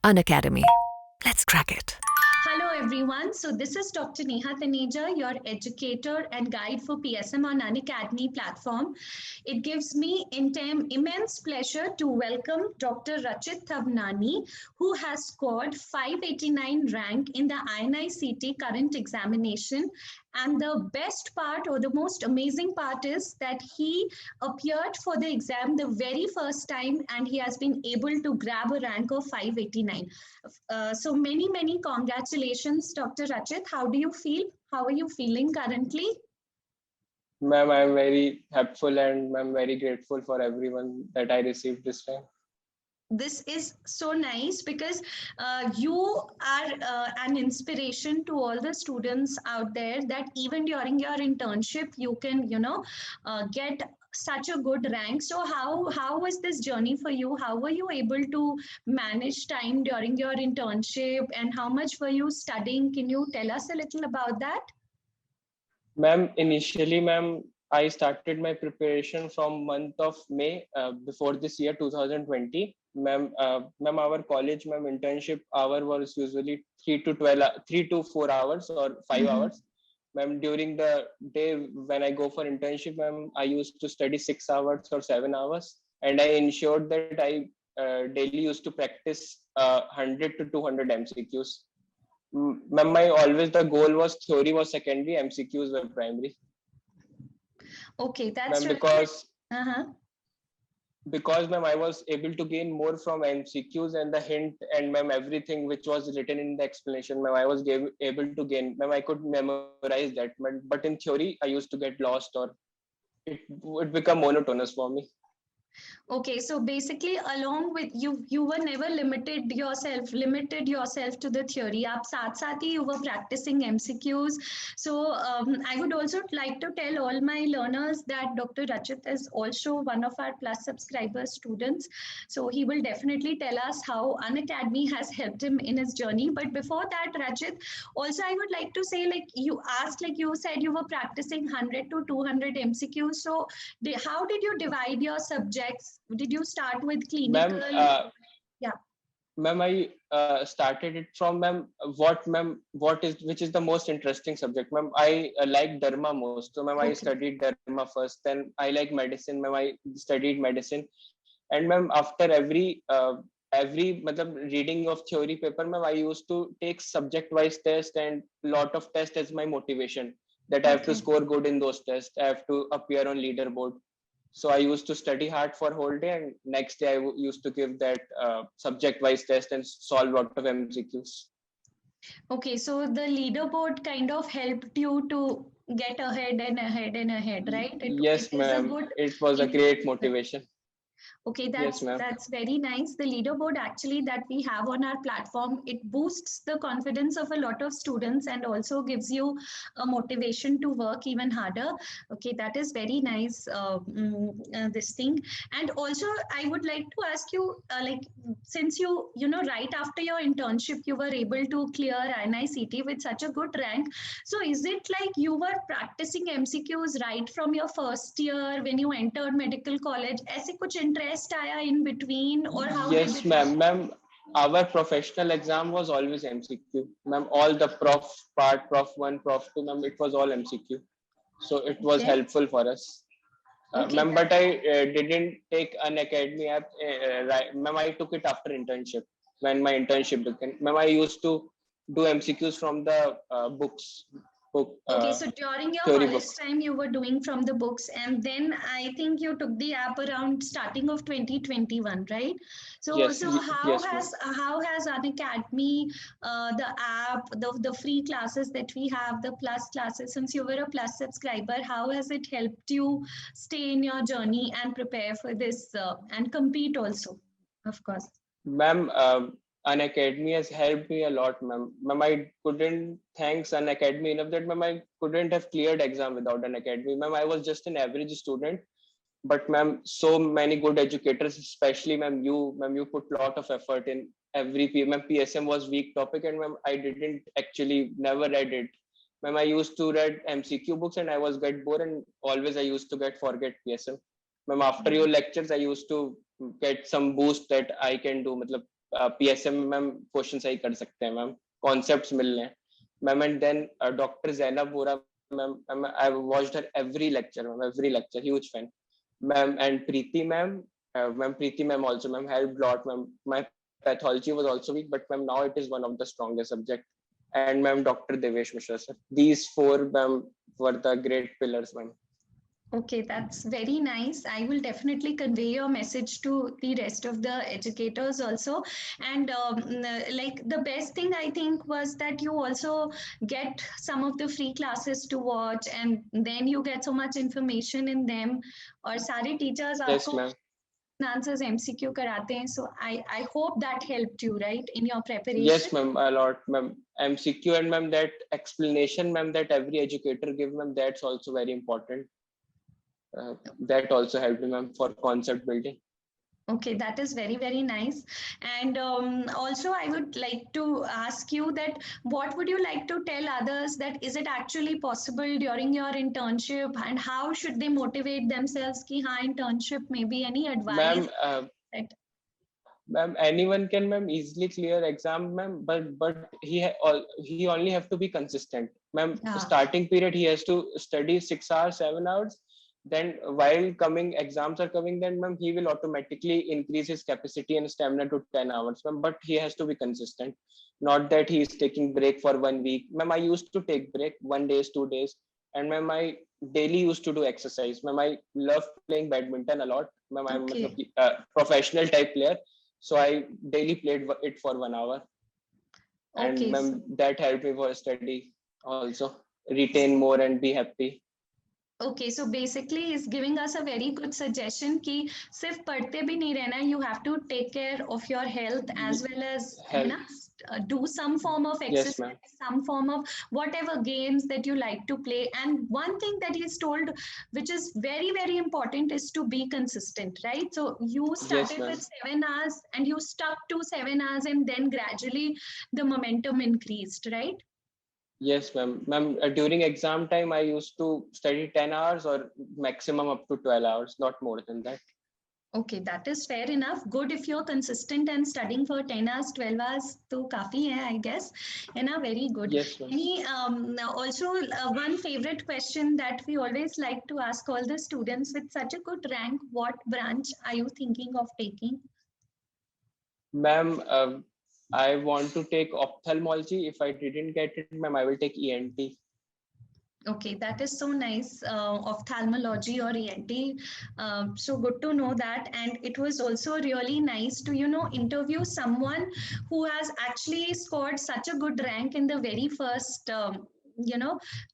Unacademy. Let's crack it. Hello everyone. So this is Dr. Neha Taneja, your educator and guide for PSM on Unacademy platform. It gives me immense pleasure to welcome Dr. Rachit Thavanani, who has scored 589 rank in the INI-CET current examination. And the best part or the most amazing part is that he appeared for the exam the very first time and he has been able to grab a rank of 589. So many congratulations, Dr. Rachit. How do you feel? How are you feeling currently? Ma'am, I'm very helpful and I'm very grateful for everyone that I received this time. This is so nice because you are an inspiration to all the students out there that even during your internship you can get such a good rank. So how was this journey for you? How were you able to manage time during your internship and how much were you studying? Can you tell us a little about that? Ma'am, initially, ma'am, I started my preparation from month of May before this year 2020. Ma'am, our college, ma'am, internship hour was usually 3 to 4 hours or 5 hours. Ma'am, during the day when I go for internship, ma'am, I used to study 6 hours or 7 hours, and I ensured that I daily used to practice 100 to 200 MCQs. Ma'am, my always the goal was theory was secondary, MCQs were primary. Okay, that's Ma'am, really because ma'am, I was able to gain more from MCQs and the hint and ma'am everything which was written in the explanation. Ma'am, I was able to gain. Ma'am, I could memorize that. But in theory, I used to get lost or it would become monotonous for me. Okay, so basically along with you were never limited yourself to the theory. आप साथ साथ ही you were practicing MCQs. So I would also like to tell all my learners that Dr. Rachit is also one of our Plus subscriber students. So he will definitely tell us how Unacademy has helped him in his journey. But before that, Rachit, also I would like to say, like you asked, like you said you were practicing 100 to 200 MCQs. So how did you divide your subjects? Did you start with clinical? Yeah. Ma'am, I started it from ma'am. What is which is the most interesting subject, ma'am? I like Dharma most. So, ma'am, I studied Dharma first. Then I like medicine, ma'am. I studied medicine, and ma'am, after every reading of theory paper, ma'am, I used to take subject wise test and lot of test as my motivation. That I have to score good in those tests. I have to appear on leaderboard. So I used to study hard for whole day, and next day I used to give that subject-wise test and solve a lot of MCQs. Okay, so the leaderboard kind of helped you to get ahead and ahead and ahead, right? Yes, ma'am. It was a great motivation. Okay, that's very nice. The leaderboard actually that we have on our platform, it boosts the confidence of a lot of students and also gives you a motivation to work even harder. Okay, that is very nice. This thing, and also I would like to ask you, like since right after your internship you were able to clear INI-CET with such a good rank. So is it like you were practicing MCQs right from your first year when you entered medical college? ऐसे कुछ interest आया in between or how yes, did it ma'am. Ma'am, our professional exam was always MCQ. Ma'am, all the prof part, prof 1, prof 2, ma'am, it was all MCQ. So it was helpful for us. Ma'am, but I didn't take Unacademy app. Ma'am, I took it after internship. When my internship began, ma'am, I used to do MCQs from the books. Okay, so during your college time, you were doing from the books, and then I think you took the app around starting of 2021, right? So, yes, how has Unacademy, the app, the free classes that we have, the Plus classes, since you were a Plus subscriber, how has it helped you stay in your journey and prepare for this and compete also, of course? Ma'am, Unacademy has helped me a lot, ma'am. Ma'am, I couldn't thanks Unacademy enough that ma'am, I couldn't have cleared exam without Unacademy. Ma'am, I was just an average student, but ma'am, so many good educators, especially ma'am, you put lot of effort in every ma'am. PSM was weak topic, and ma'am, I didn't actually never read it. Ma'am, I used to read MCQ books, and I was get bored, and always I used to get forget PSM. Ma'am, after your lectures, I used to get some boost that I can do. PSM में ma'am question सही कर सकते हैं ma'am, concepts मिल रहे हैं ma'am. And then doctor Zainab Bora ma'am, I watched her every lecture, huge fan ma'am. And Preeti ma'am, Preeti ma'am also ma'am helped lot ma'am. My pathology was also weak, but ma'am now it is one of the strongest subject. And ma'am Dr. Devesh Mishra sir. These four ma'am were the great pillars ma'am. Okay, that's very nice. I will definitely convey your message to the rest of the educators also. And like the best thing I think was that you also get some of the free classes to watch, and then you get so much information in them. और सारे teachers Yes आपको ma'am. answers MCQ कराते हैं. So I hope that helped you, right, in your preparation. Yes ma'am, a lot ma'am. MCQ and ma'am that explanation ma'am that every educator give ma'am, that's also very important. That also helped me ma'am for concept building. Okay, that is very, very nice. And also, I would like to ask you that what would you like to tell others, that is it actually possible during your internship, and how should they motivate themselves? Ki हाँ, internship, maybe any advice? Ma'am, ma'am, anyone can ma'am easily clear exam ma'am, but he only have to be consistent ma'am. Yeah. Starting period he has to study 6 hours 7 hours, then while coming exams are coming, then ma'am he will automatically increase his capacity and stamina to 10 hours ma'am. But he has to be consistent, not that he is taking break for 1 week ma'am. I used to take break 1 days 2 days, and ma'am I daily used to do exercise ma'am. I love playing badminton a lot ma'am. I'm Okay. a professional type player, so I daily played it for 1 hour. And Okay. ma'am that helped me for study also, retain more and be happy. Okay, so basically he's giving us a very good suggestion कि सिर्फ पढ़ते भी नहीं रहना, you have to take care of your health as well as है ना, do some form of Yes exercise, ma'am. some form of whatever games that you like to play. And one thing that he's told, which is very, very important, is to be consistent, right? So you started Yes, with 7 hours and you stuck to 7 hours, and then gradually the momentum increased, right? Yes ma'am. Ma'am, during exam time I used to study 10 hours or maximum up to 12 hours, not more than that. Okay, that is fair enough. Good if you're consistent and studying for 10 hours, 12 hours, तो काफी है, I guess. And very good. Yes ma'am. Any also one favorite question that we always like to ask all the students with such a good rank, what branch are you thinking of taking? Ma'am, I want to take ophthalmology. If I didn't get it ma'am, I will take ENT. Okay, that is so nice. Ophthalmology or ENT. So good to know that. And it was also really nice to, interview someone who has actually scored such a good rank in the very first,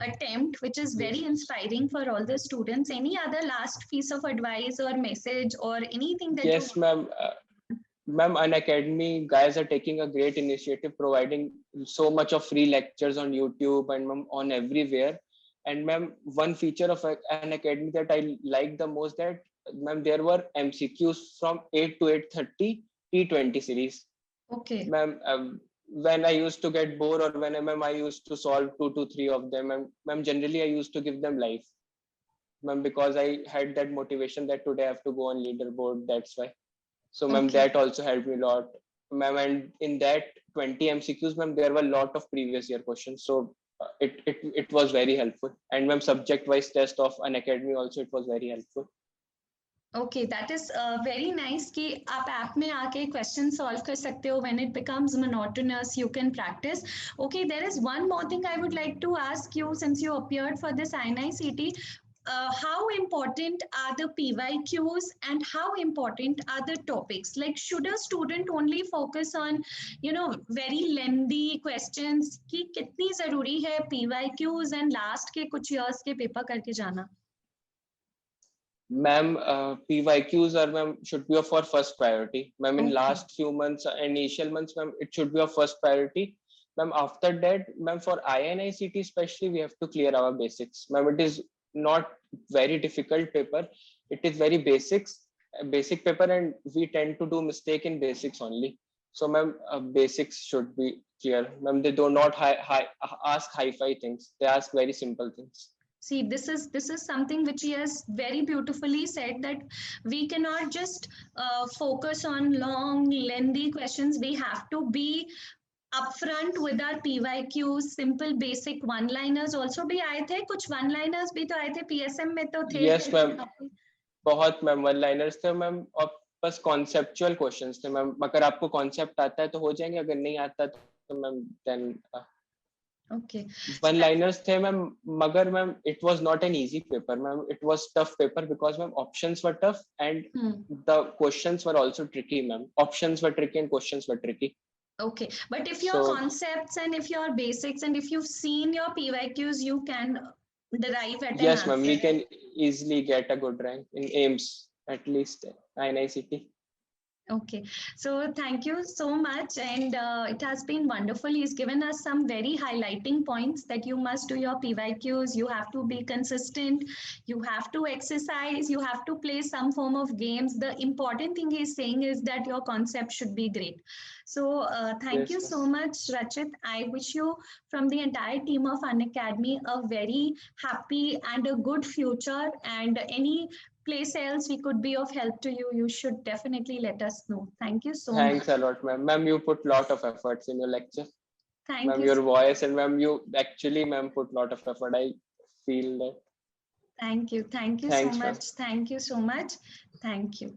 attempt, which is very inspiring for all the students. Any other last piece of advice or message or anything that Yes ma'am. Ma'am, Unacademy guys are taking a great initiative, providing so much of free lectures on YouTube and ma'am on everywhere. And ma'am, one feature of Unacademy that I like the most, that ma'am there were MCQs from 8 to 8:30 T20 series. Okay. Ma'am, when I used to get bored or when ma'am I used to solve 2 to 3 of them, ma'am generally I used to give them live, ma'am, because I had that motivation that today I have to go on leaderboard. That's why. So ma'am, Okay. that also helped me a lot ma'am. And in that 20 MCQs ma'am, there were a lot of previous year questions, so it was very helpful. And ma'am, subject wise test of Unacademy also, it was very helpful. Okay, that is very nice कि आप app में आके question solve कर सकते हो. When it becomes monotonous, you can practice. Okay, there is one more thing I would like to ask you, since you appeared for this INI-CET. How important are the PYQs and how important are the topics? Like, should a student only focus on, very lengthy questions? कि कितनी जरूरी है PYQs and last के कुछ years के paper करके जाना? Ma'am, PYQs are ma'am should be of our first priority. Ma'am, in Okay. last few months, initial months, ma'am, it should be our first priority. Ma'am, after that, ma'am, for INI-CET especially, we have to clear our basics. Ma'am, it is not very difficult paper. It is very basic paper, and we tend to do mistake in basics only. So ma'am, basics should be clear. Ma'am, they do not ask high-fi things. They ask very simple things. See, this is something which he has very beautifully said, that we cannot just focus on long, lengthy questions. We have to be upfront with our PYQs, simple basic one-liners also भी आए थे, कुछ one-liners भी तो आए थे, PSM में तो थे। Yes मैम, बहुत मैम वन लाइनर्स थे मैम, और बस कॉन्सेप्चुअल क्वेश्चंस थे मैम। अगर आपको कॉन्सेप्ट आता है तो हो जाएंगे, अगर नहीं आता तो ma'am then Okay. One liners थे मैम। मगर ma'am it was not an easy paper ma'am, it was tough paper because ma'am options were tough and the questions were also tricky ma'am. Options were tricky and questions were tricky. Okay, but if your concepts and if your basics and if you've seen your PYQs, you can derive at an yes answer. ma'am, we can easily get a good rank in AIMS, at least INI-CET. Okay, so thank you so much, and it has been wonderful. He's given us some very highlighting points that you must do your PYQs, you have to be consistent, you have to exercise, you have to play some form of games. The important thing he's saying is that your concept should be great. So thank you so much, Rachit. I wish you from the entire team of Unacademy a very happy and a good future, and any place else we could be of help to you, you should definitely let us know. Thank you so much. Thanks a lot, ma'am. Ma'am, you put lot of efforts in your lecture. Thank you. Ma'am, your voice, and ma'am, you actually, ma'am, put lot of effort. I feel that. Thank you. Thank you so much. Thank you so much. Thank you.